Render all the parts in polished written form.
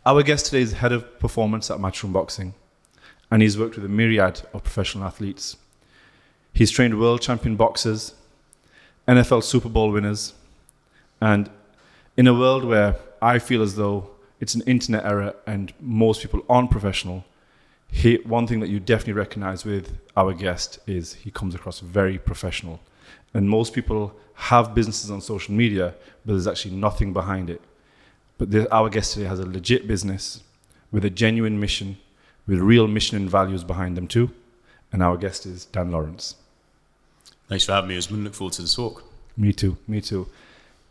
Our guest today is head of performance at Matchroom Boxing, and he's worked with a myriad of professional athletes. He's trained world champion boxers, NFL Super Bowl winners, and in a world where I feel as though it's an internet era and most people aren't professional, one thing that you definitely recognize with our guest is he comes across very professional. And most people have businesses on social media, but there's actually nothing behind it. But our guest today has a legit business with a genuine mission, with real mission and values behind them too. And our guest is Dan Lawrence. Thanks for having me, Usman. Look forward to the talk. Me too.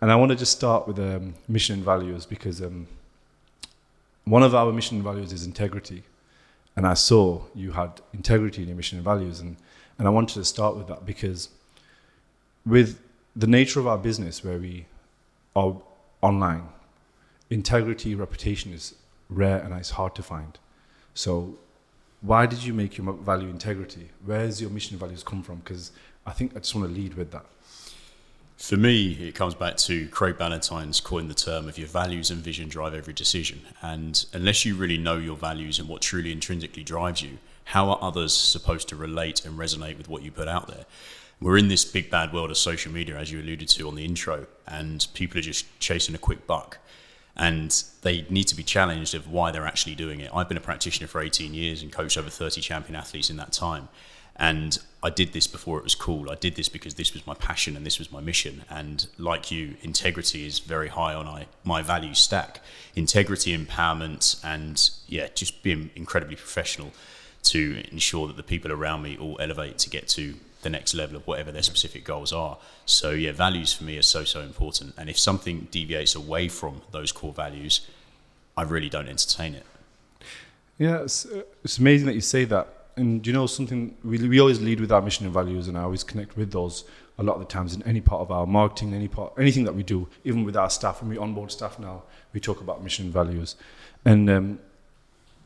And I want to just start with mission and values because one of our mission and values is integrity. And I saw you had integrity in your mission and values. And I wanted to start with that because with the nature of our business where we are online, integrity, reputation is rare and it's hard to find. So why did you make your value integrity? Where's your mission and values come from? Because I think I just want to lead with that. For me, it comes back to Craig Ballantyne's coined the term of your values and vision drive every decision. And unless you really know your values and what truly intrinsically drives you, how are others supposed to relate and resonate with what you put out there? We're in this big bad world of social media, as you alluded to on the intro, and people are just chasing a quick buck. And they need to be challenged of why they're actually doing it. I've been a practitioner for 18 years and coached over 30 champion athletes in that time. And I did this before it was cool. I did this because this was my passion and this was my mission. And like you, integrity is very high on my value stack. Integrity, empowerment, and just being incredibly professional to ensure that the people around me all elevate to get to the next level of whatever their specific goals are. So values for me are so important. And if something deviates away from those core values, I really don't entertain it. Yeah, it's amazing that you say that. And you know something, we always lead with our mission and values, and I always connect with those a lot of the times in any part of our marketing, anything that we do, even with our staff. When we onboard staff now, we talk about mission and values. And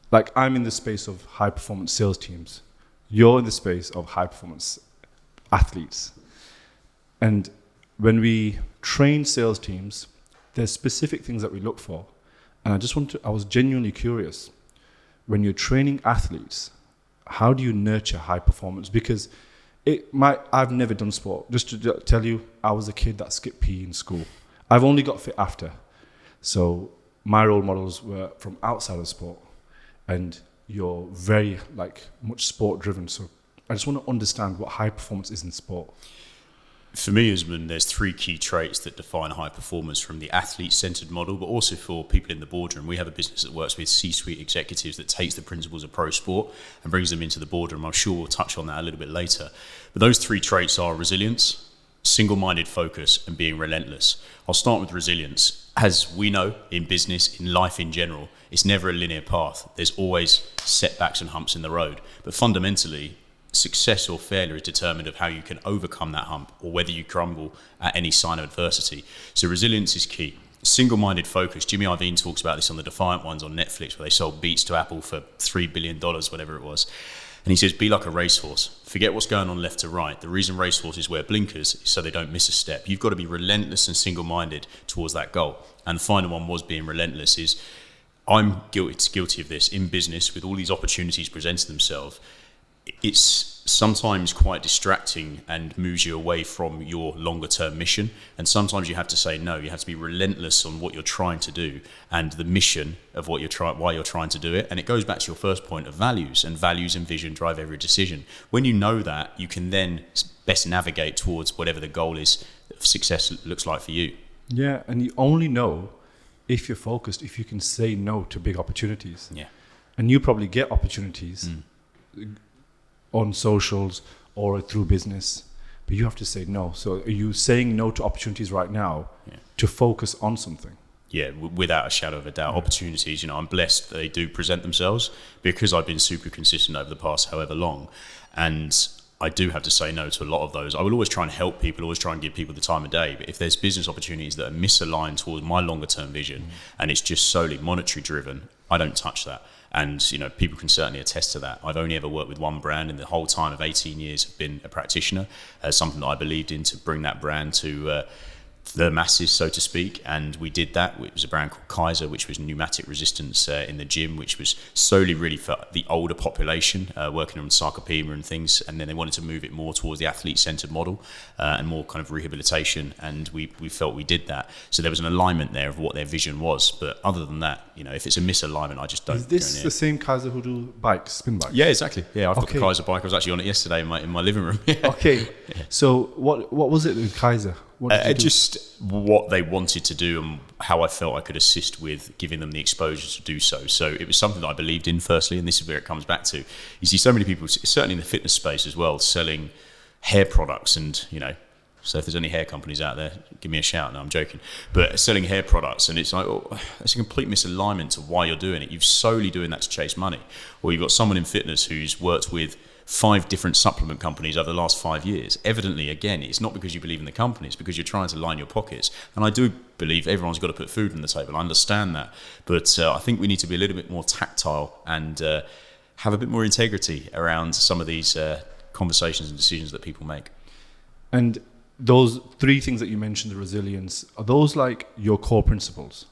like I'm in the space of high performance sales teams. You're in the space of high performance athletes. And when we train sales teams, there's specific things that we look for. And I was genuinely curious, when you're training athletes, how do you nurture high performance? Because I've never done sport. Just to tell you, I was a kid that skipped PE in school. I've only got fit after. So my role models were from outside of sport. And you're very much sport driven. So I just want to understand what high performance is in sport. For me, Usman, there's three key traits that define high performance from the athlete-centered model, but also for people in the boardroom. We have a business that works with C-suite executives that takes the principles of pro sport and brings them into the boardroom. I'm sure we'll touch on that a little bit later. But those three traits are resilience, single-minded focus, and being relentless. I'll start with resilience. As we know, in business, in life in general, it's never a linear path. There's always setbacks and humps in the road. But fundamentally, success or failure is determined of how you can overcome that hump or whether you crumble at any sign of adversity. So resilience is key. Single-minded focus. Jimmy Iovine talks about this on the Defiant Ones on Netflix, where they sold Beats to Apple for $3 billion, whatever it was. And he says, be like a racehorse. Forget what's going on left to right. The reason racehorses wear blinkers is so they don't miss a step. You've got to be relentless and single-minded towards that goal. And the final one was being relentless. I'm guilty of this in business with all these opportunities presenting themselves. It's sometimes quite distracting and moves you away from your longer term mission. And sometimes you have to say no. You have to be relentless on what you're trying to do and the mission of why you're trying to do it. And it goes back to your first point of values, and values and vision drive every decision. When you know that, you can then best navigate towards whatever the goal is, success looks like for you. Yeah, and you only know if you're focused, if you can say no to big opportunities. Yeah. And you probably get opportunities on socials or through business, but you have to say no. So are you saying no to opportunities right now to focus on something? Yeah, without a shadow of a doubt. Opportunities, I'm blessed they do present themselves because I've been super consistent over the past however long. And I do have to say no to a lot of those. I will always try and help people, always try and give people the time of day. But if there's business opportunities that are misaligned towards my longer term vision and it's just solely monetary driven, I don't touch that. And people can certainly attest to that. I've only ever worked with one brand in the whole time of 18 years. I've been a practitioner, something that I believed in to bring that brand to the masses, so to speak, and we did that. It was a brand called Kaiser, which was pneumatic resistance in the gym, which was solely really for the older population, working on sarcopenia and things, and then they wanted to move it more towards the athlete-centered model and more kind of rehabilitation, and we felt we did that. So there was an alignment there of what their vision was, but other than that, if it's a misalignment, I just don't. Is this the same Kaiser who do bikes, spin bikes? Yeah, exactly. Yeah, I've got the Kaiser bike. I was actually on it yesterday in my living room. Okay, so what was it with Kaiser? Just what they wanted to do and how I felt I could assist with giving them the exposure to do so. So it was something that I believed in firstly, and this is where it comes back to. You see so many people, certainly in the fitness space as well, selling hair products and, so if there's any hair companies out there, give me a shout. No, I'm joking. But selling hair products, and it's like, it's a complete misalignment to why you're doing it. You're solely doing that to chase money. Or you've got someone in fitness who's worked with 5 different supplement companies over the last 5 years. Evidently, again, it's not because you believe in the company, it's because you're trying to line your pockets. And I do believe everyone's got to put food on the table. I understand that. But I think we need to be a little bit more tactile and have a bit more integrity around some of these conversations and decisions that people make. And those 3 things that you mentioned, the resilience, are those like your core principles?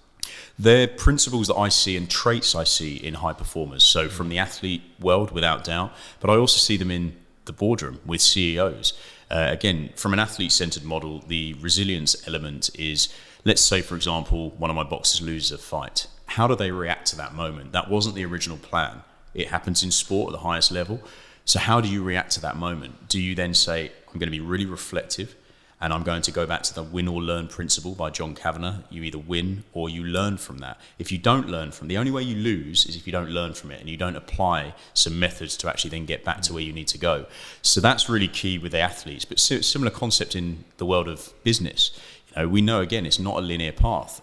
They're principles that I see and traits I see in high performers. So from the athlete world, without doubt, but I also see them in the boardroom with CEOs. Again, from an athlete-centered model, the resilience element is, let's say, for example, one of my boxers loses a fight. How do they react to that moment? That wasn't the original plan. It happens in sport at the highest level. So how do you react to that moment? Do you then say, I'm going to be really reflective, and I'm going to go back to the win or learn principle by John Kavanagh. You either win or you learn from that. If you don't learn from, the only way you lose is if you don't learn from it and you don't apply some methods to actually then get back to where you need to go. So that's really key with the athletes, but similar concept in the world of business. We know, again, it's not a linear path.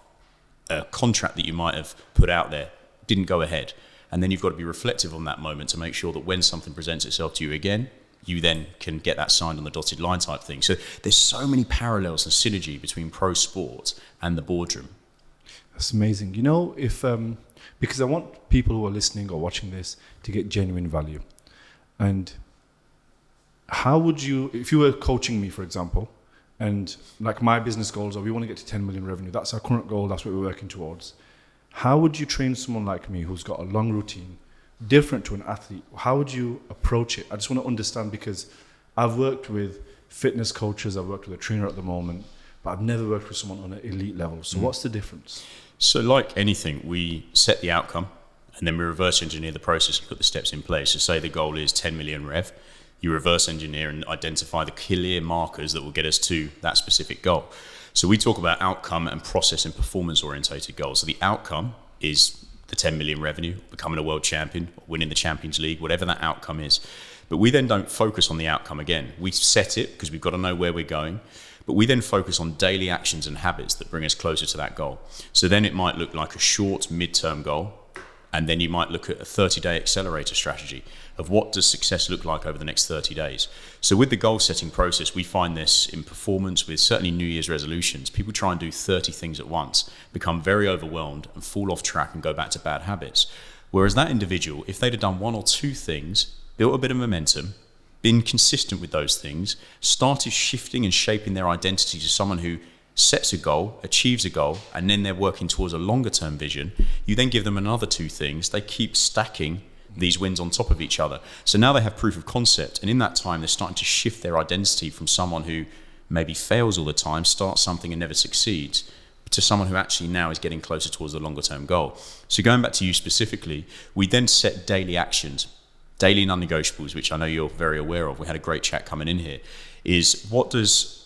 A contract that you might have put out there didn't go ahead. And then you've got to be reflective on that moment to make sure that when something presents itself to you again, you then can get that signed on the dotted line type thing. So there's so many parallels and synergy between pro sports and the boardroom. That's amazing. If because I want people who are listening or watching this to get genuine value. And how would you, if you were coaching me, for example, and like my business goals are we want to get to 10 million revenue, that's our current goal, that's what we're working towards. How would you train someone like me who's got a long routine, different to an athlete? How would you approach it? I just want to understand, because I've worked with fitness coaches, I've worked with a trainer at the moment, but I've never worked with someone on an elite level. So what's the difference? So like anything, we set the outcome and then we reverse engineer the process and put the steps in place. So say the goal is 10 million rev, you reverse engineer and identify the clear markers that will get us to that specific goal. So we talk about outcome and process and performance orientated goals. So the outcome is the 10 million revenue, becoming a world champion, winning the Champions League, whatever that outcome is. But we then don't focus on the outcome again. We set it because we've got to know where we're going, but we then focus on daily actions and habits that bring us closer to that goal. So then it might look like a short mid-term goal, and then you might look at a 30-day accelerator strategy of what does success look like over the next 30 days. So with the goal setting process, we find this in performance with certainly New Year's resolutions. People try and do 30 things at once, become very overwhelmed and fall off track and go back to bad habits. Whereas that individual, if they'd have done 1 or 2 things, built a bit of momentum, been consistent with those things, started shifting and shaping their identity to someone who sets a goal, achieves a goal, and then they're working towards a longer term vision, you then give them another 2 things, they keep stacking these wins on top of each other. So now they have proof of concept, and in that time they're starting to shift their identity from someone who maybe fails all the time, starts something and never succeeds, to someone who actually now is getting closer towards the longer term goal. So going back to you specifically, we then set daily actions, daily non-negotiables, which I know you're very aware of. We had a great chat coming in here, is what does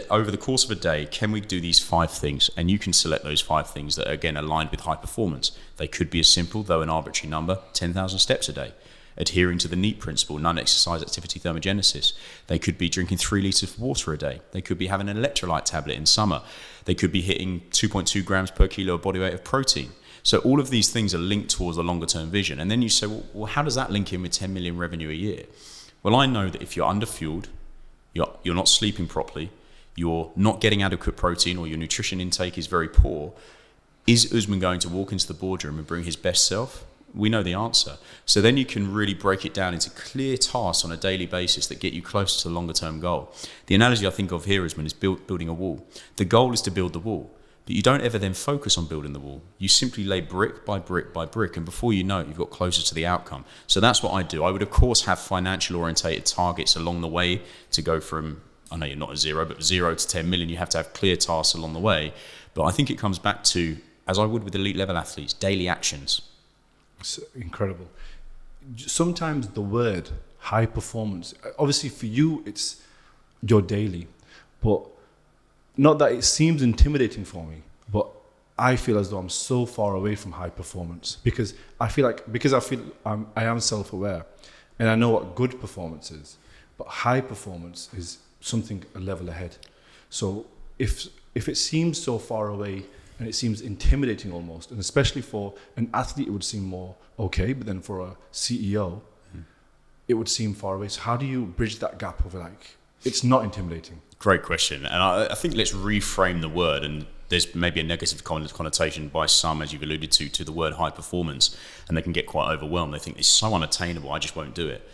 over the course of a day, can we do these 5 things? And you can select those 5 things that are, again, aligned with high performance. They could be as simple, though an arbitrary number, 10,000 steps a day. Adhering to the NEAT principle, non-exercise activity thermogenesis. They could be drinking 3 litres of water a day. They could be having an electrolyte tablet in summer. They could be hitting 2.2 grams per kilo of body weight of protein. So all of these things are linked towards a longer term vision. And then you say, well, how does that link in with 10 million revenue a year? Well, I know that if you're underfueled, you're not sleeping properly, you're not getting adequate protein, or your nutrition intake is very poor, is Usman going to walk into the boardroom and bring his best self? we know the answer. So then you can really break it down into clear tasks on a daily basis that get you closer to the longer term goal. The analogy I think of here is building a wall. The goal is to build the wall, but you don't ever then focus on building the wall. You simply lay brick by brick by brick, and before you know it, you've got closer to the outcome. So that's what I do. I would, of course, have financial orientated targets along the way to go from, I know you're not a zero, but 0 to 10 million, you have to have clear tasks along the way. But I think it comes back to, as I would with elite level athletes, daily actions. It's incredible. Sometimes the word high performance, obviously for you, it's your daily, but not that it seems intimidating for me, but I feel as though I'm so far away from high performance because I feel I am self-aware and I know what good performance is, but high performance is something a level ahead. So if it seems so far away and it seems intimidating almost, and especially for an athlete it would seem more okay, but then for a CEO it would seem far away. So how do you bridge that gap of like, it's not intimidating? Great question. And I think let's reframe the word. And there's maybe a negative connotation by some, as you've alluded to the word high performance. And they can get quite overwhelmed. They think it's so unattainable, I just won't do it.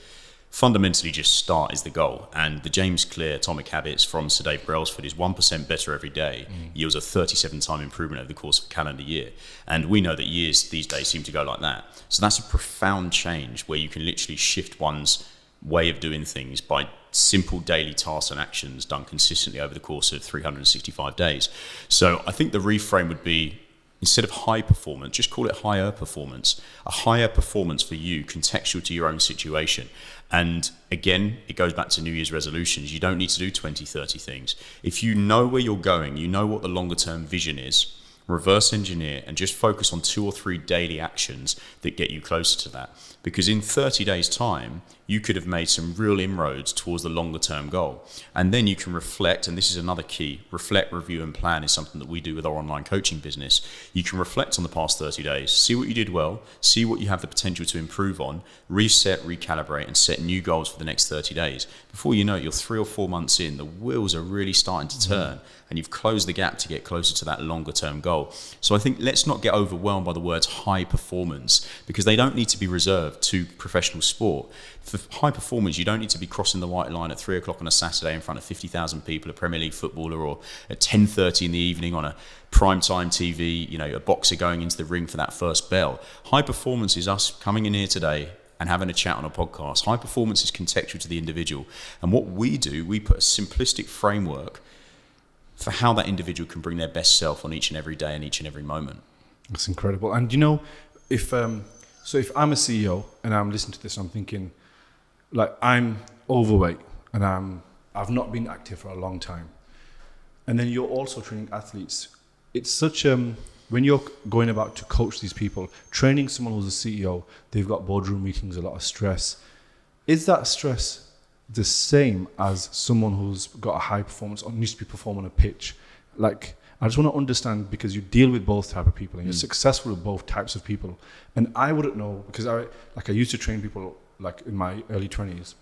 Fundamentally, just start is the goal. And the James Clear Atomic Habits from Sir Dave Brailsford is 1% better every day yields a 37-time improvement over the course of a calendar year. And we know that years these days seem to go like that. So that's a profound change where you can literally shift one's way of doing things by simple daily tasks and actions done consistently over the course of 365 days. So I think the reframe would be, instead of high performance, just call it higher performance. A higher performance for you, contextual to your own situation. And again, it goes back to New Year's resolutions. You don't need to do 20, 30 things. If you know where you're going, you know what the longer term vision is, reverse engineer and just focus on 2 or 3 daily actions that get you closer to that. Because in 30 days' time, you could have made some real inroads towards the longer term goal. And then you can reflect, and this is another key, reflect, review and plan is something that we do with our online coaching business. You can reflect on the past 30 days, see what you did well, see what you have the potential to improve on, reset, recalibrate and set new goals for the next 30 days. Before you know it, you're 3 or 4 months in, the wheels are really starting to turn and you've closed the gap to get closer to that longer term goal. So I think let's not get overwhelmed by the words high performance because they don't need to be reserved to professional sport. For high performers, you don't need to be crossing the white line at 3 o'clock on a Saturday in front of 50,000 people, a Premier League footballer, or at 10:30 in the evening on a primetime TV, a boxer going into the ring for that first bell. High performance is us coming in here today and having a chat on a podcast. High performance is contextual to the individual. And what we do, we put a simplistic framework for how that individual can bring their best self on each and every day and each and every moment. That's incredible. And if I'm a CEO and I'm listening to this, I'm thinking, like, I'm overweight and I've not been active for a long time. And then you're also training athletes. It's such when you're going about to coach these people, training someone who's a CEO, they've got boardroom meetings, a lot of stress. Is that stress the same as someone who's got a high performance or needs to be performing on a pitch? Like, I just want to understand, because you deal with both type of people and you're successful with both types of people. And I wouldn't know, because I used to train people like in my early 20s,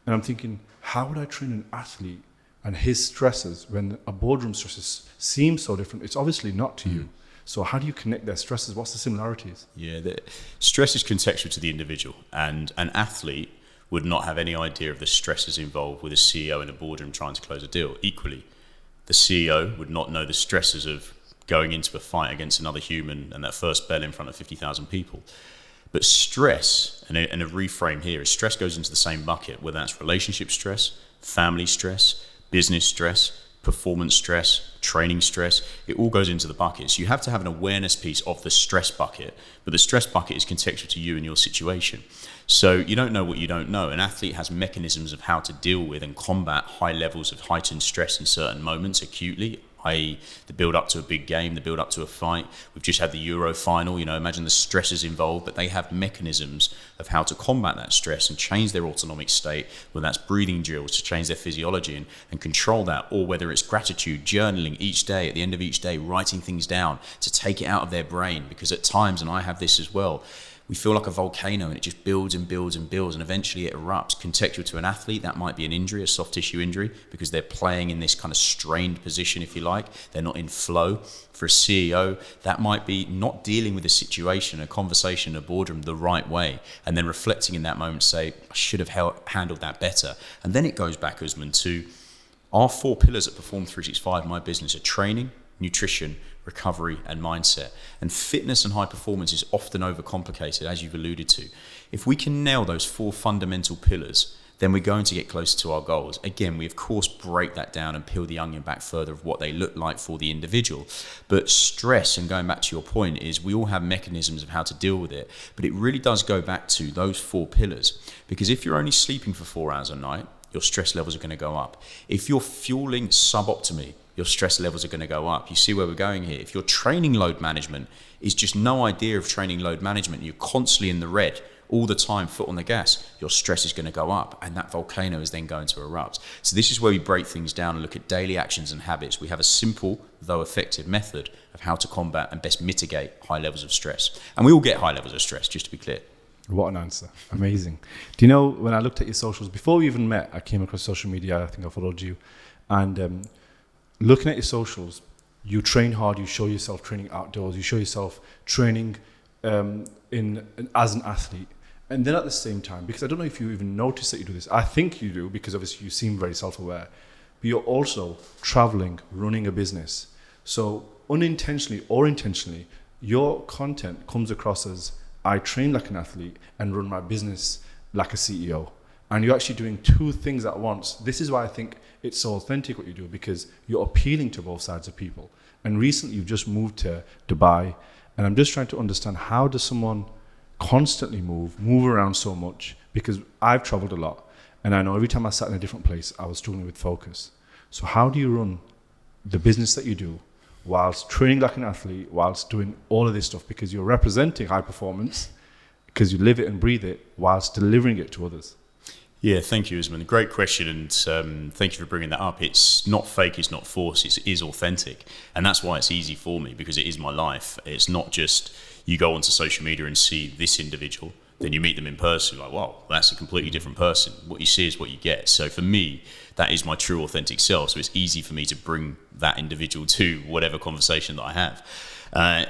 and I'm thinking, how would I train an athlete and his stresses when a boardroom stresses seem so different? It's obviously not to you. So how do you connect their stresses? What's the similarities? Yeah, the stress is contextual to the individual, and an athlete would not have any idea of the stresses involved with a CEO in a boardroom trying to close a deal. Equally, the CEO would not know the stresses of going into a fight against another human and that first bell in front of 50,000 people. But stress, and a reframe here, is stress goes into the same bucket, whether that's relationship stress, family stress, business stress, performance stress, training stress. It all goes into the bucket. So you have to have an awareness piece of the stress bucket, but the stress bucket is contextual to you and your situation. So you don't know what you don't know. An athlete has mechanisms of how to deal with and combat high levels of heightened stress in certain moments acutely, i.e. the build up to a big game, the build up to a fight. We've just had the Euro final, imagine the stresses involved, but they have mechanisms of how to combat that stress and change their autonomic state, whether that's breathing drills to change their physiology and control that, or whether it's gratitude, journaling each day, at the end of each day, writing things down to take it out of their brain. Because at times, and I have this as well, we feel like a volcano, and it just builds and builds and builds, and eventually it erupts. Contextual to an athlete, that might be an injury, a soft tissue injury, because they're playing in this kind of strained position, if you like. They're not in flow. For a CEO, that might be not dealing with a situation, a conversation, a boardroom the right way, and then reflecting in that moment, say, I should have handled that better. And then it goes back, Usman, to our 4 pillars at Perform 365, my business, are training, nutrition, recovery, and mindset. And fitness and high performance is often overcomplicated, as you've alluded to. If we can nail those 4 fundamental pillars, then we're going to get closer to our goals. Again, we of course break that down and peel the onion back further of what they look like for the individual. But stress, and going back to your point, is we all have mechanisms of how to deal with it. But it really does go back to those 4 pillars. Because if you're only sleeping for 4 hours a night, your stress levels are going to go up. If you're fueling suboptimally, your stress levels are going to go up. You see where we're going here. If your training load management is just no idea of training load management, you're constantly in the red all the time, foot on the gas, your stress is going to go up, and that volcano is then going to erupt. So this is where we break things down and look at daily actions and habits. We have a simple, though effective method of how to combat and best mitigate high levels of stress. And we all get high levels of stress, just to be clear. What an answer. Amazing. Do you know, when I looked at your socials, before we even met, I came across social media, I think I followed you, and looking at your socials, you train hard, you show yourself training outdoors, you show yourself training as an athlete. And then at the same time, because I don't know if you even notice that you do this, I think you do, because obviously you seem very self-aware, but you're also traveling, running a business. So unintentionally or intentionally, your content comes across as, I train like an athlete and run my business like a CEO. And you're actually doing 2 things at once. This is why I think it's so authentic what you do, because you're appealing to both sides of people. And recently you've just moved to Dubai, and I'm just trying to understand, how does someone constantly move around so much? Because I've traveled a lot, and I know every time I sat in a different place, I was struggling with focus. So how do you run the business that you do whilst training like an athlete, whilst doing all of this stuff? Because you're representing high performance, because you live it and breathe it, whilst delivering it to others. Yeah, thank you, Usman. Great question, and thank you for bringing that up. It's not fake, it's not forced, it is authentic. And that's why it's easy for me, because it is my life. It's not just you go onto social media and see this individual, then you meet them in person, like, wow, that's a completely different person. What you see is what you get. So for me, that is my true authentic self. So it's easy for me to bring that individual to whatever conversation that I have.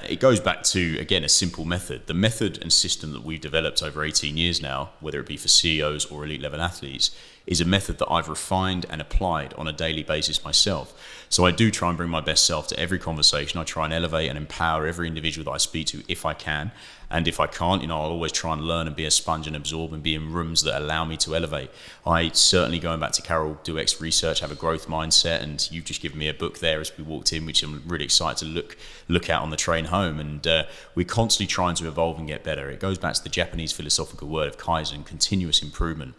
It goes back to, again, a simple method. The method and system that we've developed over 18 years now, whether it be for CEOs or elite level athletes, is a method that I've refined and applied on a daily basis myself. So I do try and bring my best self to every conversation. I try and elevate and empower every individual that I speak to if I can. And if I can't, I'll always try and learn and be a sponge and absorb and be in rooms that allow me to elevate. I certainly, going back to Carol Dweck's research, have a growth mindset, and you've just given me a book there as we walked in, which I'm really excited to look at on the train home. And we're constantly trying to evolve and get better. It goes back to the Japanese philosophical word of Kaizen, continuous improvement.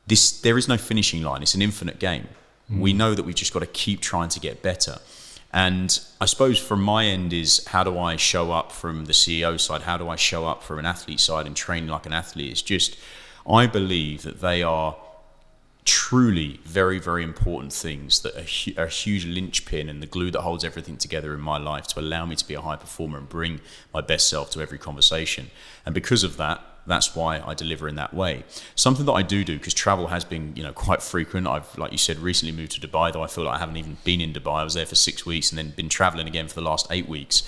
There is no finishing line. It's an infinite game. We know that we've just got to keep trying to get better. And I suppose from my end is, how do I show up from the CEO side? How do I show up from an athlete side and train like an athlete? It's just, I believe that they are truly very, very important things that are a huge linchpin and the glue that holds everything together in my life to allow me to be a high performer and bring my best self to every conversation. And because of that, that's why I deliver in that way. Something that I do, because travel has been, quite frequent. I've, like you said, recently moved to Dubai, though I feel like I haven't even been in Dubai. I was there for 6 weeks and then been traveling again for the last 8 weeks.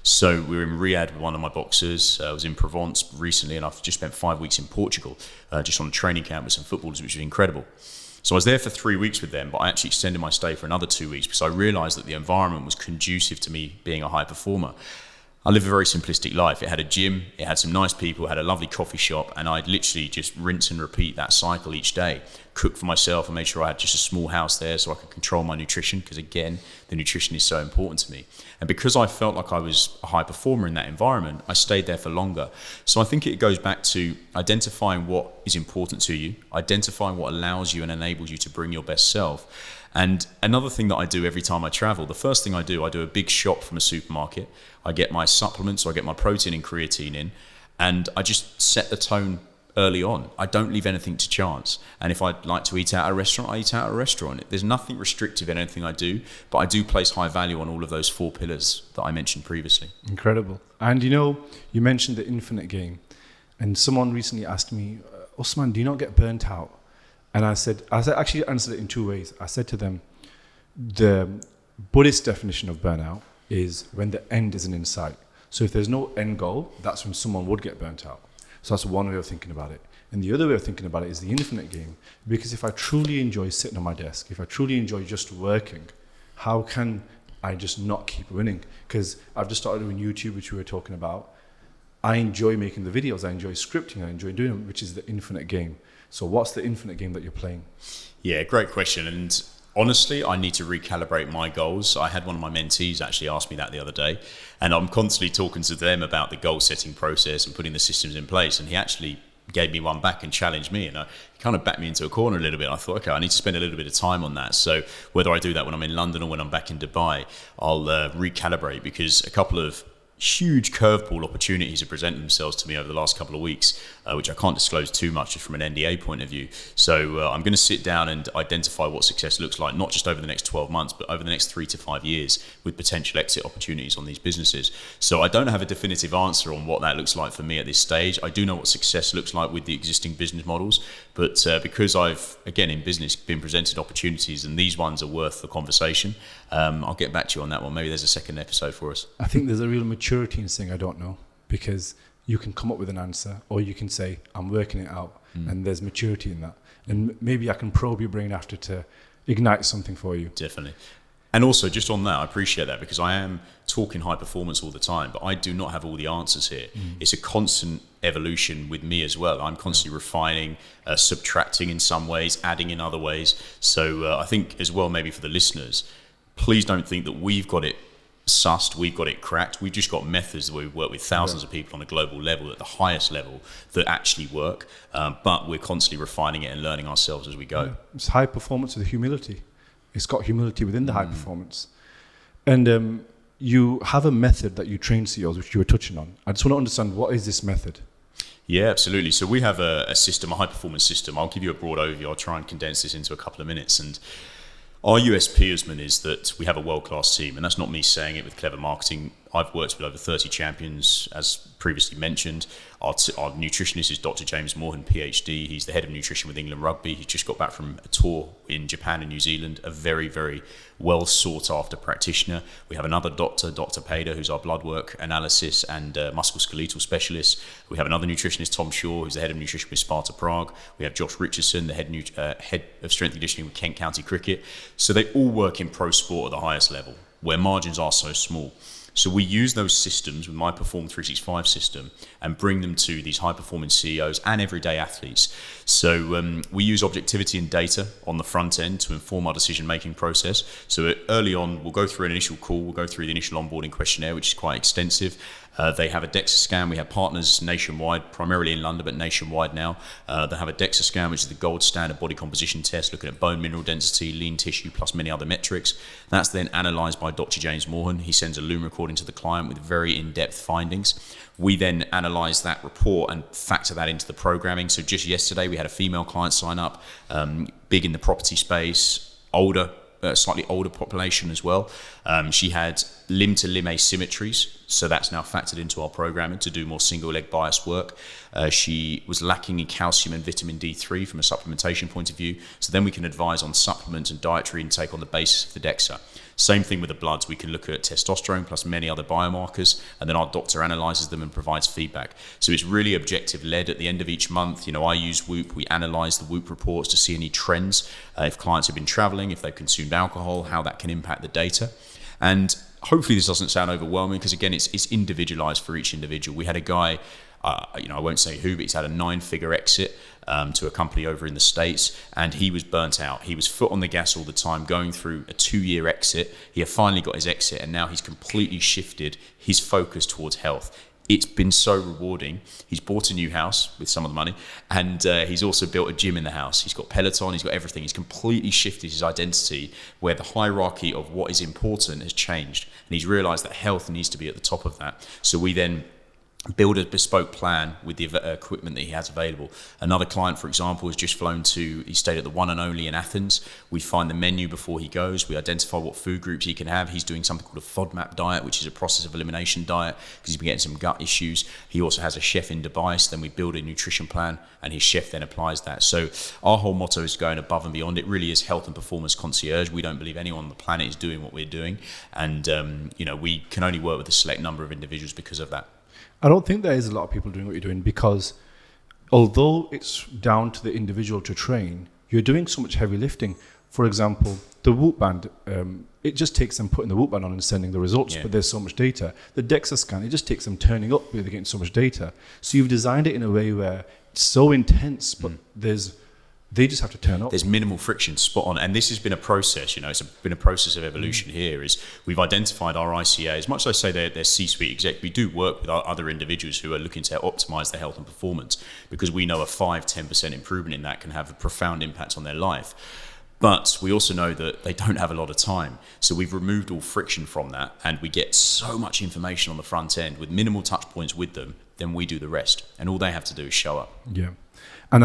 So we were in Riyadh with one of my boxers. I was in Provence recently, and I've just spent 5 weeks in Portugal, just on a training camp with some footballers, which was incredible. So I was there for 3 weeks with them, but I actually extended my stay for another 2 weeks because I realized that the environment was conducive to me being a high performer. I live a very simplistic life. It had a gym, it had some nice people, it had a lovely coffee shop, and I'd literally just rinse and repeat that cycle each day. Cook for myself and made sure I had just a small house there so I could control my nutrition, because again, the nutrition is so important to me. And because I felt like I was a high performer in that environment, I stayed there for longer. So I think it goes back to identifying what is important to you, identifying what allows you and enables you to bring your best self. And another thing that I do every time I travel, the first thing I do a big shop from a supermarket. I get my supplements, so I get my protein and creatine in, and I just set the tone early on. I don't leave anything to chance. And if I'd like to eat out at a restaurant, I eat out at a restaurant. There's nothing restrictive in anything I do, but I do place high value on all of those 4 pillars that I mentioned previously. Incredible. And you mentioned the infinite game. And someone recently asked me, Osman, do you not get burnt out? And I actually answered it in 2 ways. I said to them, the Buddhist definition of burnout is when the end isn't in sight. So if there's no end goal, that's when someone would get burnt out. So that's one way of thinking about it. And the other way of thinking about it is the infinite game. Because if I truly enjoy sitting on my desk, if I truly enjoy just working, how can I just not keep winning? Because I've just started doing YouTube, which we were talking about. I enjoy making the videos, I enjoy scripting, I enjoy doing them, which is the infinite game. So what's the infinite game that you're playing? Yeah, great question. And honestly, I need to recalibrate my goals. I had one of my mentees actually ask me that the other day, and I'm constantly talking to them about the goal setting process and putting the systems in place. And he actually gave me one back and challenged me, and he kind of backed me into a corner a little bit. I thought, okay, I need to spend a little bit of time on that. So whether I do that when I'm in London or when I'm back in Dubai, I'll recalibrate, because a couple of huge curveball opportunities have presented themselves to me over the last couple of weeks, which I can't disclose too much just from an NDA point of view. So I'm going to sit down and identify what success looks like, not just over the next 12 months, but over the next 3 to 5 years, with potential exit opportunities on these businesses. So I don't have a definitive answer on what that looks like for me at this stage. I do know what success looks like with the existing business models, but because I've, again, in business, been presented opportunities, and these ones are worth the conversation, I'll get back to you on that one. Maybe there's a second episode for us. I think there's a real maturity in saying I don't know, because you can come up with an answer, or you can say I'm working it out, and there's maturity in that. And maybe I can probe your brain after to ignite something for you. Definitely. And also, just on that, I appreciate that, because I am talking high performance all the time, but I do not have all the answers here. It's a constant evolution with me as well. I'm constantly refining, subtracting in some ways, adding in other ways. So I think as well, maybe for the listeners, please don't think that we've got it sussed, we've got it cracked. We've just got methods where we work with thousands of people on a global level, at the highest level, that actually work. But we're constantly refining it and learning ourselves as we go. Yeah. It's high performance with humility. It's got humility within the high performance. And you have a method that you train CEOs, which you were touching on. I just want to understand, what is this method? Yeah, absolutely. So we have a system, a high performance system. I'll give you a broad overview. I'll try and condense this into a couple of minutes. And our USP, Usman, is that we have a world-class team, and that's not me saying it with clever marketing. I've worked with over 30 champions, as previously mentioned. Our nutritionist is Dr. James Morhan, PhD. He's the head of nutrition with England Rugby. He's just got back from a tour in Japan and New Zealand, a very, very well sought-after practitioner. We have another doctor, Dr. Pader, who's our blood work analysis and musculoskeletal specialist. We have another nutritionist, Tom Shaw, who's the head of nutrition with Sparta Prague. We have Josh Richardson, the head of strength and conditioning with Kent County Cricket. So they all work in pro sport at the highest level, where margins are so small. So we use those systems with my Perform 365 system and bring them to these high-performing CEOs and everyday athletes. So we use objectivity and data on the front end to inform our decision-making process. So early on, we'll go through an initial call, we'll go through the initial onboarding questionnaire, which is quite extensive. They have a DEXA scan. We have partners nationwide, primarily in London, but nationwide now. They have a DEXA scan, which is the gold standard body composition test, looking at bone mineral density, lean tissue, plus many other metrics. That's then analysed by Dr. James Morhan. He sends a Loom recording to the client with very in-depth findings. We then analyse that report and factor that into the programming. So just yesterday, we had a female client sign up, big in the property space, older, slightly older population as well. She had limb-to-limb asymmetries, so that's now factored into our programming to do more single-leg bias work. She was lacking in calcium and vitamin D3 from a supplementation point of view, so then we can advise on supplements and dietary intake on the basis of the DEXA. Same thing with the bloods. We can look at testosterone plus many other biomarkers, and then our doctor analyzes them and provides feedback. So it's really objective-led. At the end of each month, I use Whoop. We analyze the Whoop reports to see any trends. If clients have been traveling, if they've consumed alcohol, how that can impact the data. And hopefully this doesn't sound overwhelming, because again, it's individualized for each individual. We had a guy, I won't say who, but he's had a 9-figure exit to a company over in the States, and he was burnt out. He was foot on the gas all the time, going through a 2-year exit. He had finally got his exit, and now he's completely shifted his focus towards health. It's been so rewarding. He's bought a new house with some of the money, and he's also built a gym in the house. He's got Peloton, he's got everything. He's completely shifted his identity, where the hierarchy of what is important has changed, and he's realized that health needs to be at the top of that. So we then build a bespoke plan with the equipment that he has available. Another client, for example, has just he stayed at the One and Only in Athens. We find the menu before he goes. We identify what food groups he can have. He's doing something called a FODMAP diet, which is a process of elimination diet, because he's been getting some gut issues. He also has a chef in Dubai, so then we build a nutrition plan, and his chef then applies that. So our whole motto is going above and beyond. It really is health and performance concierge. We don't believe anyone on the planet is doing what we're doing, and we can only work with a select number of individuals because of that. I don't think there is a lot of people doing what you're doing, because although it's down to the individual to train, you're doing so much heavy lifting. For example, the Whoop band, it just takes them putting the Whoop band on and sending the results, but there's so much data. The DEXA scan, it just takes them turning up, they're getting so much data. So you've designed it in a way where it's so intense, but they just have to turn up. There's minimal friction, spot on. And this has been a process, it's been a process of evolution here. Is we've identified our ICA, as much as I say they're C-suite exec, we do work with our other individuals who are looking to optimize their health and performance, because we know a 5-10% improvement in that can have a profound impact on their life. But we also know that they don't have a lot of time. So we've removed all friction from that, and we get so much information on the front end with minimal touch points with them, then we do the rest. And all they have to do is show up. Yeah. And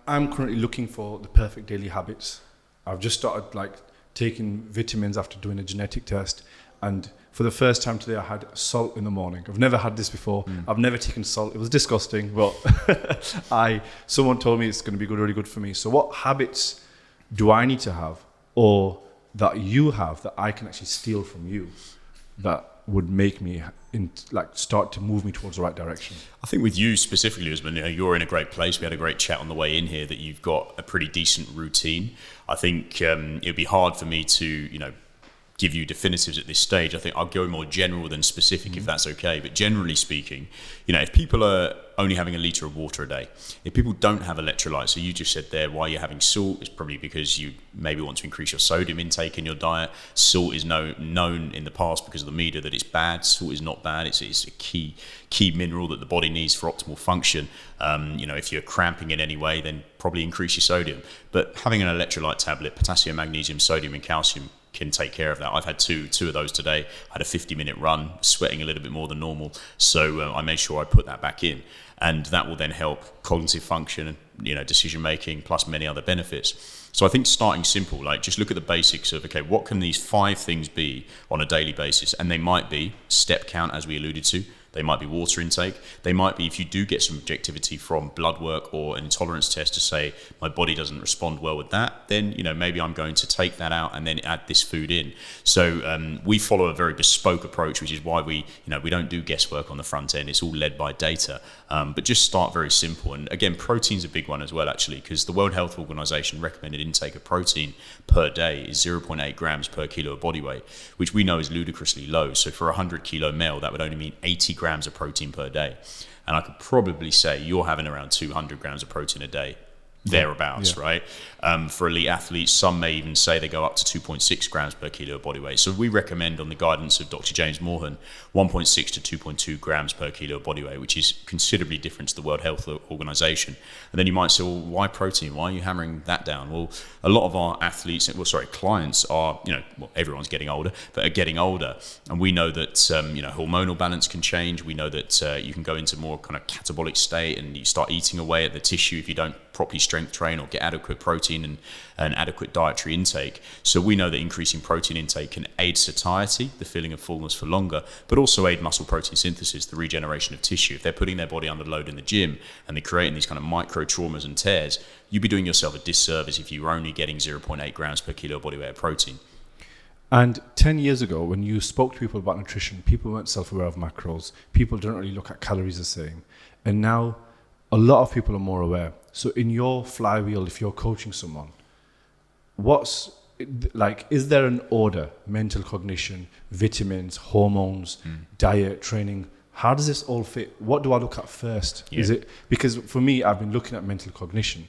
I'm currently looking for the perfect daily habits. I've just started taking vitamins after doing a genetic test, and for the first time today I had salt in the morning. I've never had this before. I've never taken salt. It was disgusting, but someone told me it's going to be really good for me. So what habits do I need to have, or that you have, that I can actually steal from you, that would make me start to move me towards the right direction? I think with you specifically, Usman, you're in a great place. We had a great chat on the way in here that you've got a pretty decent routine. I think it'd be hard for me to, give you definitives at this stage. I think I'll go more general than specific, if that's okay. But generally speaking, if people are only having a litre of water a day, if people don't have electrolytes, so you just said there why you're having salt, it's probably because you maybe want to increase your sodium intake in your diet. Salt is known in the past because of the media that it's bad. Salt is not bad. It's a key mineral that the body needs for optimal function. If you're cramping in any way, then probably increase your sodium. But having an electrolyte tablet, potassium, magnesium, sodium and calcium, can take care of that. I've had two of those today. I had a 50-minute run, sweating a little bit more than normal, so I made sure I put that back in, and that will then help cognitive function and decision making, plus many other benefits. So I think starting simple, just look at the basics of, okay, what can these 5 things be on a daily basis? And they might be step count, as we alluded to. They might be water intake. They might be, if you do get some objectivity from blood work or an intolerance test to say my body doesn't respond well with that, then maybe I'm going to take that out and then add this food in. So we follow a very bespoke approach, which is why we don't do guesswork on the front end. It's all led by data. But just start very simple. And again, protein's a big one as well, actually, because the World Health Organization recommended intake of protein per day is 0.8 grams per kilo of body weight, which we know is ludicrously low. So for a 100 kilo male, that would only mean 80 grams of protein per day. And I could probably say you're having around 200 grams of protein a day, thereabouts, right? For elite athletes, some may even say they go up to 2.6 grams per kilo of body weight. So we recommend, on the guidance of Dr. James Morhan, 1.6 to 2.2 grams per kilo of body weight, which is considerably different to the World Health Organization. And then you might say, well, why protein? Why are you hammering that down? Well, a lot of our clients are, everyone's getting older, but are getting older. And we know that, hormonal balance can change. We know that you can go into more kind of catabolic state, and you start eating away at the tissue if you don't properly strength train or get adequate protein and adequate dietary intake. So we know that increasing protein intake can aid satiety, the feeling of fullness for longer, but also aid muscle protein synthesis, the regeneration of tissue. If they're putting their body under load in the gym and they're creating these kind of micro traumas and tears, you'd be doing yourself a disservice if you were only getting 0.8 grams per kilo body weight of protein. And 10 years ago, when you spoke to people about nutrition, people weren't self-aware of macros. People don't really look at calories the same. And now a lot of people are more aware. So in your flywheel, if you're coaching someone, is there an order? Mental cognition, vitamins, hormones, diet, training. How does this all fit? What do I look at first? Yeah. Is it, because for me, I've been looking at mental cognition.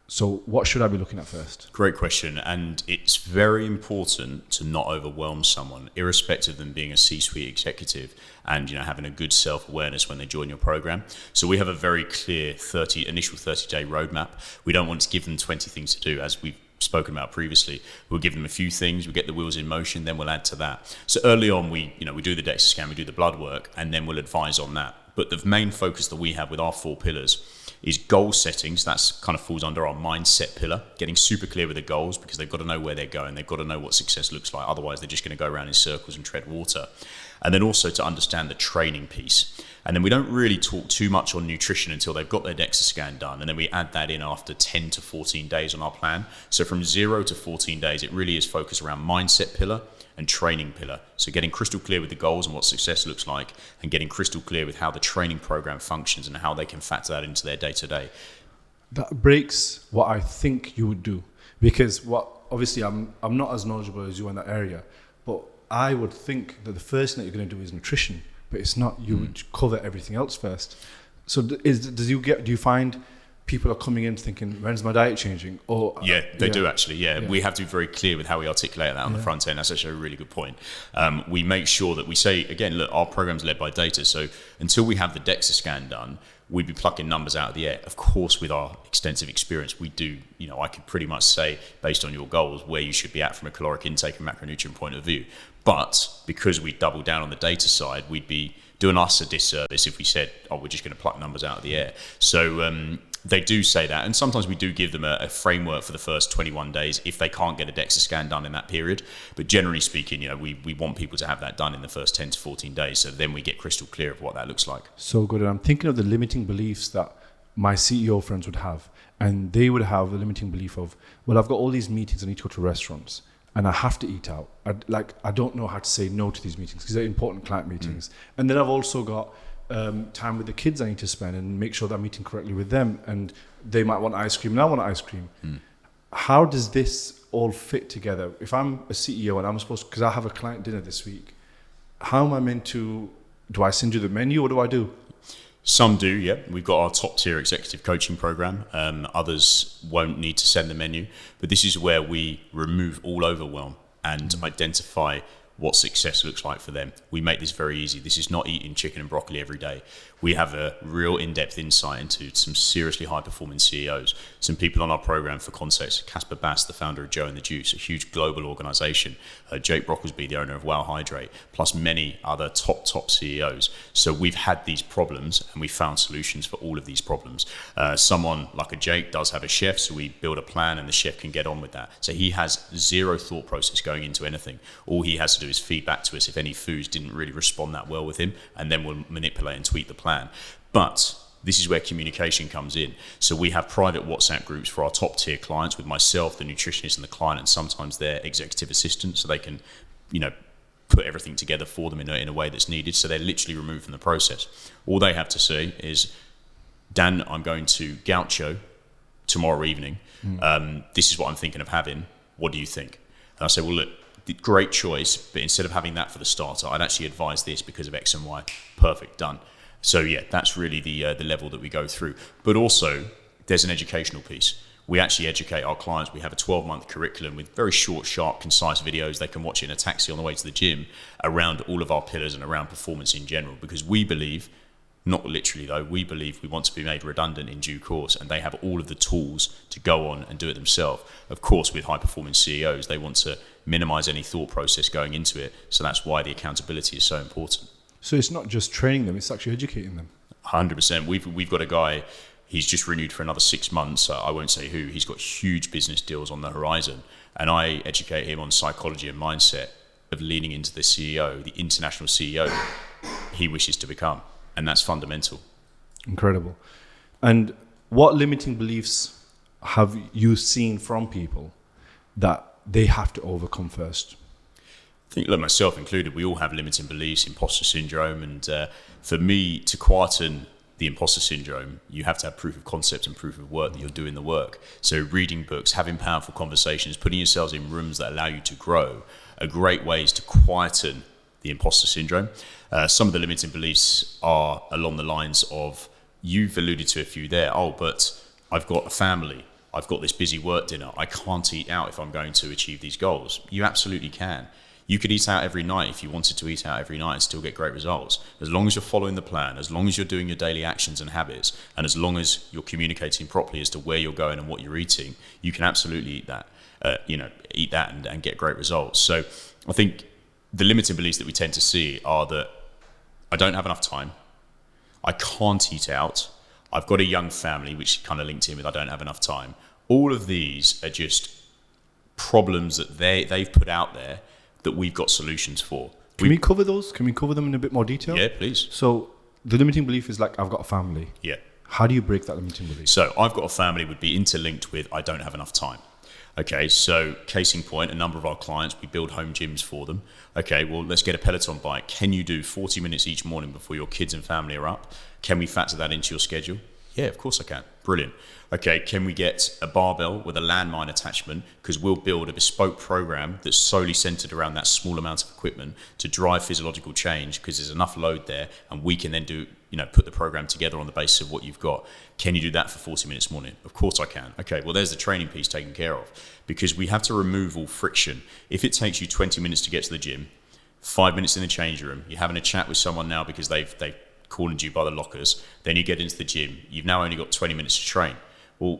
So what should I be looking at first? Great question. And it's very important to not overwhelm someone, irrespective of them being a C-suite executive and having a good self-awareness when they join your program. So we have a very clear initial 30-day roadmap. We don't want to give them 20 things to do. As we've spoken about previously. We'll give them a few things, we'll get the wheels in motion, then we'll add to that. So early on, we do the DEXA scan, we do the blood work, and then we'll advise on that. But the main focus that we have with our 4 pillars is goal settings. That's kind of falls under our mindset pillar, getting super clear with the goals, because they've got to know where they're going. They've got to know what success looks like. Otherwise, they're just going to go around in circles and tread water. And then also to understand the training piece. And then we don't really talk too much on nutrition until they've got their DEXA scan done. And then we add that in after 10 to 14 days on our plan. So from 0 to 14 days, it really is focused around mindset pillar and training pillar. So getting crystal clear with the goals and what success looks like, and getting crystal clear with how the training program functions and how they can factor that into their day-to-day. That breaks what I think you would do, because obviously I'm not as knowledgeable as you in that area, but I would think that the first thing that you're going to do is nutrition, but it's not. You would cover everything else first. So do you find people are coming in thinking, when's my diet changing? Or yeah, they do actually. Yeah, we have to be very clear with how we articulate that on the front end. That's actually a really good point. We make sure that we say, again, look, our program's led by data. So until we have the DEXA scan done, we'd be plucking numbers out of the air. Of course, with our extensive experience, we do, I could pretty much say, based on your goals, where you should be at from a caloric intake and macronutrient point of view. But because we double down on the data side, we'd be doing us a disservice if we said, we're just going to pluck numbers out of the air. So they do say that, and sometimes we do give them a framework for the first 21 days if they can't get a DEXA scan done in that period. But generally speaking, we want people to have that done in the first 10 to 14 days, so then we get crystal clear of what that looks like. So good. And I'm thinking of the limiting beliefs that my CEO friends would have, and they would have the limiting belief of, well, I've got all these meetings, I need to go to restaurants, and I have to eat out. I don't know how to say no to these meetings because they're important client meetings. And then I've also got time with the kids I need to spend and make sure that I'm eating correctly with them, and they might want ice cream and I want ice cream. How does this all fit together? If I'm a CEO and I'm supposed to, because I have a client dinner this week, how am I meant to, do I send you the menu? What do I do? Some do, yeah. We've got our top tier executive coaching program. Others won't need to send the menu, but this is where we remove all overwhelm and identify what success looks like for them. We make this very easy. This is not eating chicken and broccoli every day. We have a real in-depth insight into some seriously high-performing CEOs. Some people on our program, for context, Casper Bass, the founder of Joe and the Juice, a huge global organization, Jake Brocklesby, the owner of Wow Hydrate, plus many other top CEOs. So we've had these problems and we found solutions for all of these problems. Someone like a Jake does have a chef, so we build a plan and the chef can get on with that. So he has zero thought process going into anything. All he has to do is feed back to us if any foods didn't really respond that well with him, and then we'll manipulate and tweak the plan. But this is where communication comes in. So we have private WhatsApp groups for our top tier clients with myself, the nutritionist, and the client, and sometimes their executive assistant, so they can, put everything together for them in a way that's needed. So they're literally removed from the process. All they have to say is, Dan, I'm going to Gaucho tomorrow evening. This is what I'm thinking of having. What do you think? And I say, well, look, great choice, but instead of having that for the starter, I'd actually advise this because of X and Y. Perfect, done. So yeah, that's really the level that we go through. But also, there's an educational piece. We actually educate our clients. We have a 12-month curriculum with very short, sharp, concise videos they can watch in a taxi on the way to the gym around all of our pillars and around performance in general, because we believe, not literally though, we believe we want to be made redundant in due course, and they have all of the tools to go on and do it themselves. Of course, with high-performing CEOs, they want to minimize any thought process going into it, so that's why the accountability is so important. So it's not just training them, it's actually educating them. 100%. We've got a guy, he's just renewed for another 6 months. I won't say who. He's got huge business deals on the horizon. And I educate him on psychology and mindset of leaning into the CEO, the international CEO he wishes to become. And that's fundamental. Incredible. And what limiting beliefs have you seen from people that they have to overcome first? I think, like myself included, we all have limiting beliefs, imposter syndrome, and for me, to quieten the imposter syndrome, you have to have proof of concept and proof of work that you're doing the work. So reading books, having powerful conversations, putting yourselves in rooms that allow you to grow are great ways to quieten the imposter syndrome. Some of the limiting beliefs are along the lines of, you've alluded to a few there, but I've got a family, I've got this busy work dinner, I can't eat out if I'm going to achieve these goals. You absolutely can. You could eat out every night if you wanted to eat out every night and still get great results. As long as you're following the plan, as long as you're doing your daily actions and habits, and as long as you're communicating properly as to where you're going and what you're eating, you can absolutely eat that. eat that and get great results. So I think the limiting beliefs that we tend to see are that I don't have enough time, I can't eat out, I've got a young family, which kind of linked in with I don't have enough time. All of these are just problems that they've put out there that we've got solutions for. Can we cover those? Can we cover them in a bit more detail? Yeah, please. So the limiting belief is like, I've got a family. Yeah. How do you break that limiting belief? So I've got a family would be interlinked with I don't have enough time. Okay, so case in point, a number of our clients, we build home gyms for them. Okay, well, let's get a Peloton bike. Can you do 40 minutes each morning before your kids and family are up? Can we factor that into your schedule? Yeah, of course I can. Brilliant. Okay, can we get a barbell with a landmine attachment? Because we'll build a bespoke program that's solely centered around that small amount of equipment to drive physiological change, because there's enough load there, and we can then put the program together on the basis of what you've got. Can you do that for 40 minutes a morning? Of course I can. Okay, well, there's the training piece taken care of, because we have to remove all friction. If it takes you 20 minutes to get to the gym, 5 minutes in the change room, you're having a chat with someone now because they've cornered you by the lockers, then you get into the gym, you've now only got 20 minutes to train. Well,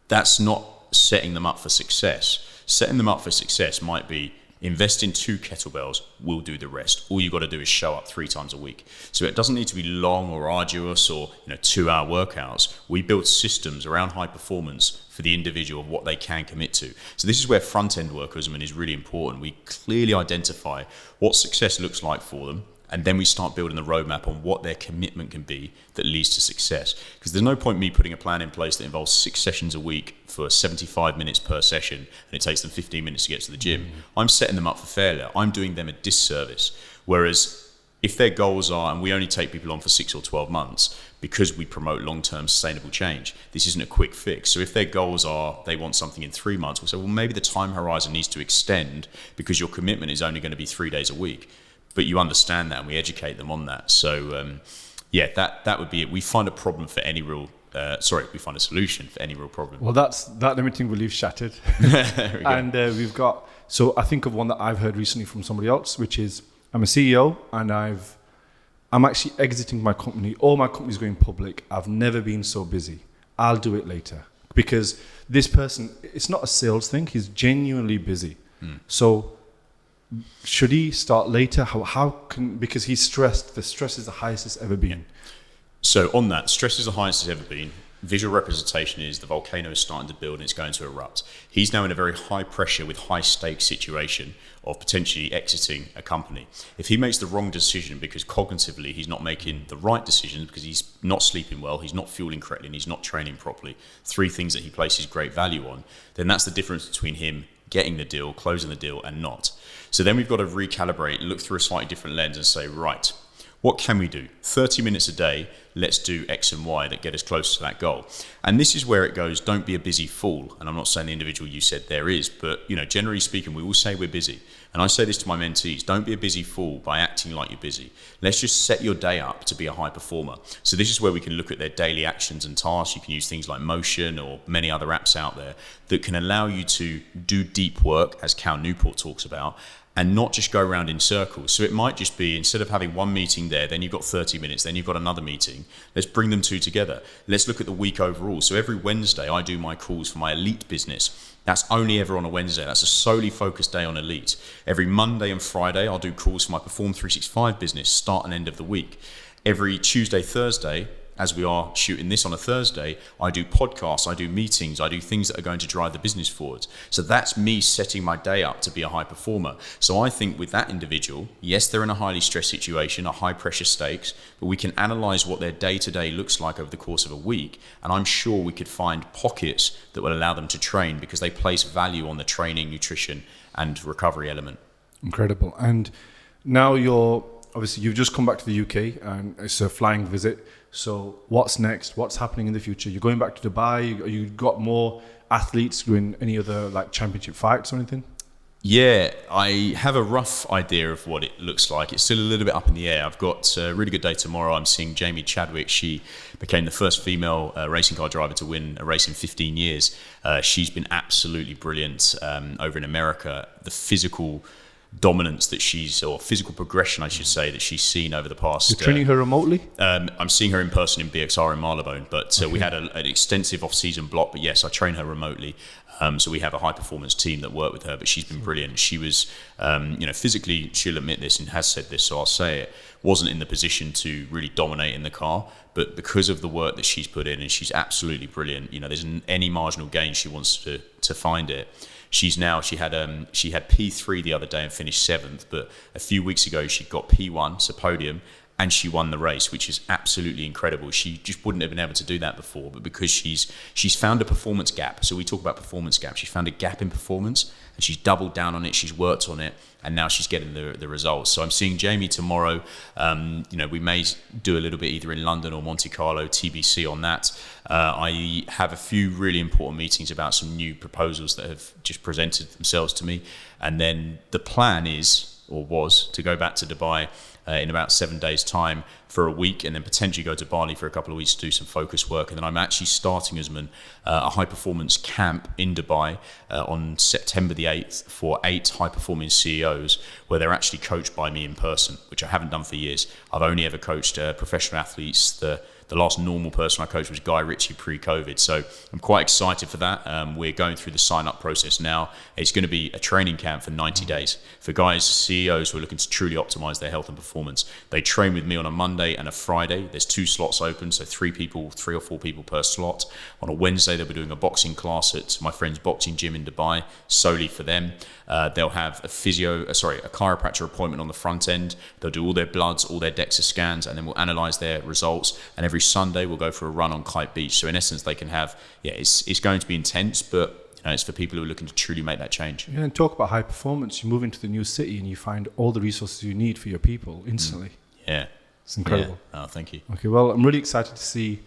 that's not setting them up for success. Setting them up for success might be invest in 2 kettlebells, we'll do the rest. All you've got to do is show up 3 times a week. So it doesn't need to be long or arduous or 2-hour workouts. We build systems around high performance for the individual of what they can commit to. So this is where front-end work is really important. We clearly identify what success looks like for them, and then we start building the roadmap on what their commitment can be that leads to success. Because there's no point me putting a plan in place that involves 6 sessions a week for 75 minutes per session, and it takes them 15 minutes to get to the gym. I'm setting them up for failure. I'm doing them a disservice. Whereas if their goals are, and we only take people on for 6 or 12 months because we promote long-term sustainable change, this isn't a quick fix. So if their goals are they want something in 3 months, we'll say, well, maybe the time horizon needs to extend because your commitment is only going to be 3 days a week. But you understand that, and we educate them on that. So, that would be it. We find a problem for any real. We find a solution for any real problem. Well, that limiting belief shattered. And we've got. So I think of one that I've heard recently from somebody else, which is I'm a CEO and I'm actually exiting my company. All my company's going public. I've never been so busy. I'll do it later, because this person, it's not a sales thing. He's genuinely busy. So. Should he start later? Because he's stressed. The stress is the highest it's ever been. So on that, stress is the highest it's ever been. Visual representation is the volcano is starting to build and it's going to erupt. He's now in a very high pressure with high stakes situation of potentially exiting a company. If he makes the wrong decision because cognitively he's not making the right decisions, because he's not sleeping well, he's not fueling correctly, and he's not training properly, 3 things that he places great value on, then that's the difference between him getting the deal, closing the deal, and not. So then we've got to recalibrate, look through a slightly different lens and say, right, what can we do? 30 minutes a day, let's do X and Y that get us close to that goal. And this is where it goes, don't be a busy fool. And I'm not saying the individual you said there is, but generally speaking, we all say we're busy. And I say this to my mentees, don't be a busy fool by acting like you're busy. Let's just set your day up to be a high performer. So this is where we can look at their daily actions and tasks. You can use things like Motion or many other apps out there that can allow you to do deep work, as Cal Newport talks about, and not just go around in circles. So it might just be, instead of having one meeting there, then you've got 30 minutes, then you've got another meeting, let's bring them 2 together. Let's look at the week overall. So every Wednesday I do my calls for my elite business. That's only ever on a Wednesday. That's a solely focused day on elite. Every Monday and Friday I'll do calls for my Perform 365 business, start and end of the week. Every Tuesday, Thursday, as we are shooting this on a Thursday, I do podcasts, I do meetings, I do things that are going to drive the business forward. So that's me setting my day up to be a high performer. So I think with that individual, yes, they're in a highly stressed situation, a high pressure stakes, but we can analyze what their day-to-day looks like over the course of a week. And I'm sure we could find pockets that will allow them to train because they place value on the training, nutrition, and recovery element. Incredible. And now you've just come back to the UK and it's a flying visit. So what's next? What's happening in the future? You're going back to Dubai? You got more athletes doing any other championship fights or anything? Yeah, I have a rough idea of what it looks like. It's still a little bit up in the air. I've got a really good day tomorrow. I'm seeing Jamie Chadwick. She became the first female racing car driver to win a race in 15 years. She's been absolutely brilliant over in America. The physical dominance that or physical progression, I should say, that she's seen over the past. You're training her remotely? I'm seeing her in person in BXR in Marylebone, but we had an extensive off-season block. But yes, I train her remotely. So we have a high-performance team that work with her, but she's been brilliant. She was, physically, she'll admit this and has said this, so I'll say it, wasn't in the position to really dominate in the car, but because of the work that she's put in, and she's absolutely brilliant. There's any marginal gain she wants to find it. She had P3 the other day and finished 7th, but a few weeks ago she got P1, so podium, and she won the race, which is absolutely incredible. She just wouldn't have been able to do that before, but because she's found a performance gap. So we talk about performance gap. She's found a gap in performance, and she's doubled down on it. She's worked on it, and now she's getting the results. So I'm seeing Jamie tomorrow. We may do a little bit either in London or Monte Carlo, TBC on that. I have a few really important meetings about some new proposals that have just presented themselves to me, and then the plan was to go back to Dubai in about 7 days' time for a week, and then potentially go to Bali for a couple of weeks to do some focus work. And then I'm actually starting, Usman, a high-performance camp in Dubai on September the 8th for 8 high-performing CEOs, where they're actually coached by me in person, which I haven't done for years. I've only ever coached professional athletes. The last normal person I coached was Guy Ritchie pre-COVID. So I'm quite excited for that. We're going through the sign-up process now. It's going to be a training camp for 90 days for guys, CEOs who are looking to truly optimize their health and performance. They train with me on a Monday and a Friday. There's 2 slots open, so 3 or 4 people per slot. On a Wednesday, they'll be doing a boxing class at my friend's boxing gym in Dubai, solely for them. They'll have a chiropractor appointment on the front end. They'll do all their bloods, all their DEXA scans, and then we'll analyze their results. And every Sunday we'll go for a run on Kite Beach. So in essence, they can have, it's going to be intense, but it's for people who are looking to truly make that change. Yeah, and talk about high performance. You move into the new city and you find all the resources you need for your people instantly. Yeah. It's incredible. Yeah. Oh, thank you. Okay, well, I'm really excited to see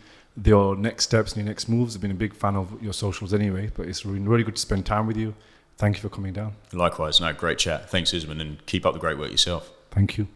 your next steps and your next moves. I've been a big fan of your socials anyway, but it's been really good to spend time with you. Thank you for coming down. Likewise. No, great chat. Thanks, Usman, and keep up the great work yourself. Thank you.